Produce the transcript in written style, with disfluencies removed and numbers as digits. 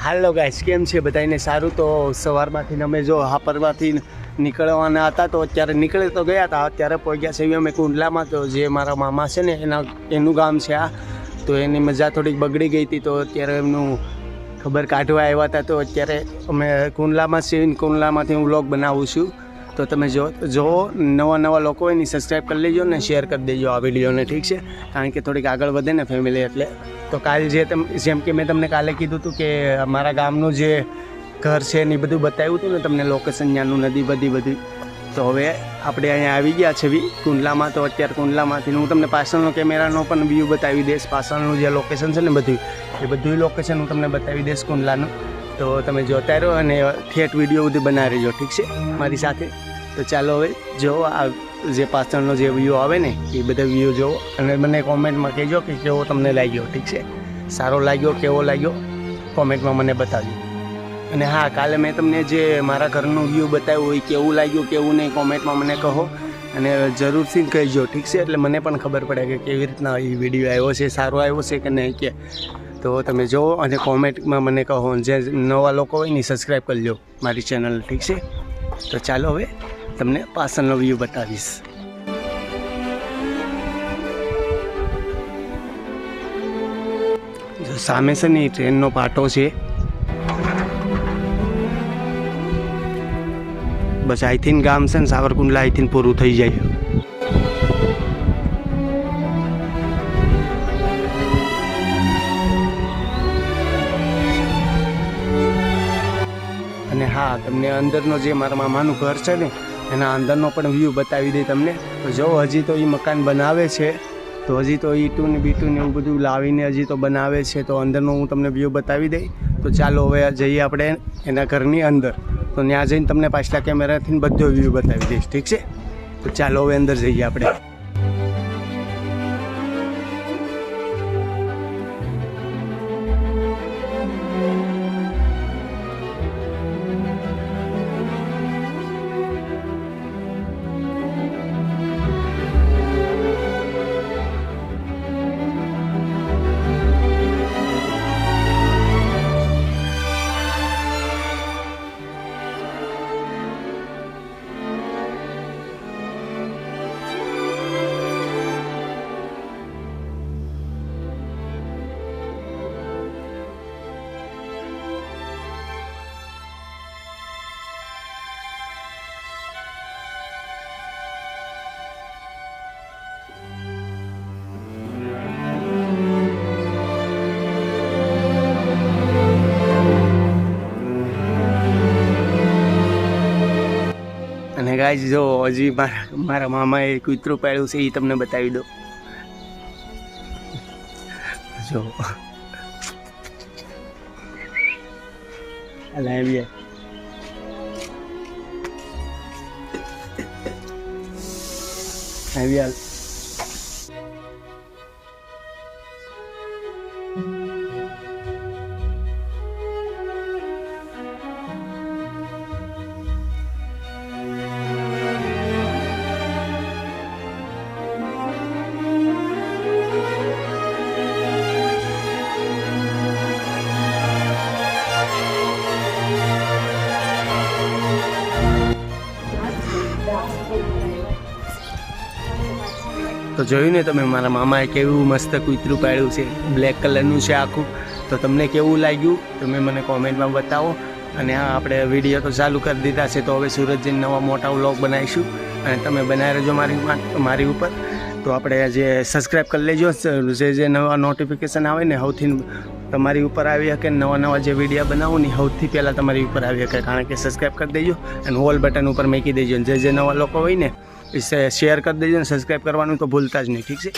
હાલો guys, કેમ છે બધાને? સારું. તો સવારમાંથી અમે જો હાપરમાંથી નીકળવાના હતા તો અત્યારે નીકળી તો ગયા હતા. અત્યારે પહોંચ્યા છે અમે કુંડલામાં. તો જે મારા મામા છે ને એનું ગામ છે આ. તો એની મજા થોડીક બગડી ગઈ હતી, તો અત્યારે એમનું ખબર કાઢવા આવ્યા હતા. તો અત્યારે અમે કુંડલામાં છીએ. કુંડલામાંથી હું વ્લોગ બનાવું છું. તો તમે જો નવા લોકો હોય ને સબસ્ક્રાઈબ કરી લેજો ને શેર કરી દેજો આ વિડીયોને, ઠીક છે? કારણ કે થોડીક આગળ વધે ને ફેમિલી એટલે. તો કાલ જેમ કે મેં તમને કાલે કીધું હતું કે અમારા ગામનું જે ઘર છે ને એ બધું બતાવ્યું હતું ને તમને, લોકેશન ત્યાંનું, નદી બધું. તો હવે આપણે અહીંયા આવી ગયા છે કુંડલામાં. તો અત્યારે કુંડલામાંથી હું તમને પાછળનો કેમેરાનો પણ વ્યૂ બતાવી દઈશ. પાછળનું જે લોકેશન છે ને બધું લોકેશન હું તમને બતાવી દઈશ કુંડલાનું. તો તમે જોતા રહો અને થિયેટ વિડીયો બધું બનાવી રહેજો, ઠીક છે, મારી સાથે. તો ચાલો હવે જો આ જે પાછળનો જે વ્યૂ આવે ને એ બધા વ્યૂ જુઓ અને મને કોમેન્ટમાં કહેજો કે કેવો તમને લાગ્યો, ઠીક છે? સારો લાગ્યો, કેવો લાગ્યો, કોમેન્ટમાં મને બતાવજો. અને હા, કાલે મેં તમને જે મારા ઘરનું વ્યૂ બતાવ્યું હોય કેવું લાગ્યું કેવું નહીં, કોમેન્ટમાં મને કહો અને જરૂરથી કહેજો, ઠીક છે? એટલે મને પણ ખબર પડે કે કેવી રીતના એ વિડીયો આવ્યો છે, સારો આવ્યો છે કે નહીં કે. તો તમે જુઓ અને કોમેન્ટમાં મને કહો. જે નવા લોકો હોય ને સબસ્ક્રાઈબ કરજો મારી ચેનલ, ઠીક છે? તો ચાલો હવે તમને પાછળનો વ્યૂ બતાવીશ. જો સામે છે ને ટ્રેનનો પાટો છે. બસ અહીંથી ગામ છે ને સાવરકુંડલા અહીંથી પૂરું થઈ જાય. અને હા, તમને અંદરનો જે મારા મામાનું ઘર છે ને એના અંદરનો પણ વ્યૂ બતાવી દે તમને. તો જો હજી તો એ મકાન બનાવે છે. તો હજી તો ઈટું ને બીટું ને એવું બધું લાવીને હજી તો બનાવે છે. તો અંદરનો હું તમને વ્યૂ બતાવી દઈ. તો ચાલો હવે જઈએ આપણે એના ઘરની અંદર. તો ત્યાં જઈને તમને પાછલા કેમેરાથી બધો વ્યૂ બતાવી દઈશ, ઠીક છે? તો ચાલો હવે અંદર જઈએ આપણે. અને ગાઈસ જો હજી મારા મામાએ કૂતરું પાડ્યું છે એ તમને બતાવી દો. જો આવી તો જોયું ને તમે, મારા મામાએ કેવું મસ્ત કૂતરું પાડ્યું છે. બ્લેક કલરનું છે આખું. તો તમને કેવું લાગ્યું તમે મને કોમેન્ટમાં બતાવો. અને હા, આપણે વિડીયો તો ચાલુ કરી દીધા છે. તો હવે સુરત જઈને નવા મોટા વ્લોગ બનાવીશું અને તમે બનાવી રહેજો મારી ઉપર. તો આપણે જે સબસ્ક્રાઈબ કરી લેજો. જે નવા નોટિફિકેશન આવે ને સૌથી તમારી ઉપર આવી શકે. નવા જે વિડીયો બનાવું ને સૌથી પહેલાં તમારી ઉપર આવી શકે. કારણ કે સબસ્ક્રાઈબ કરી દેજો અને ઓલ બટન ઉપર મૂકી દેજો. જે નવા લોકો હોય ને એ શેર કરી દેજો ને સબસ્ક્રાઈબ કરવાનું તો ભૂલતા જ નહીં, ઠીક છે?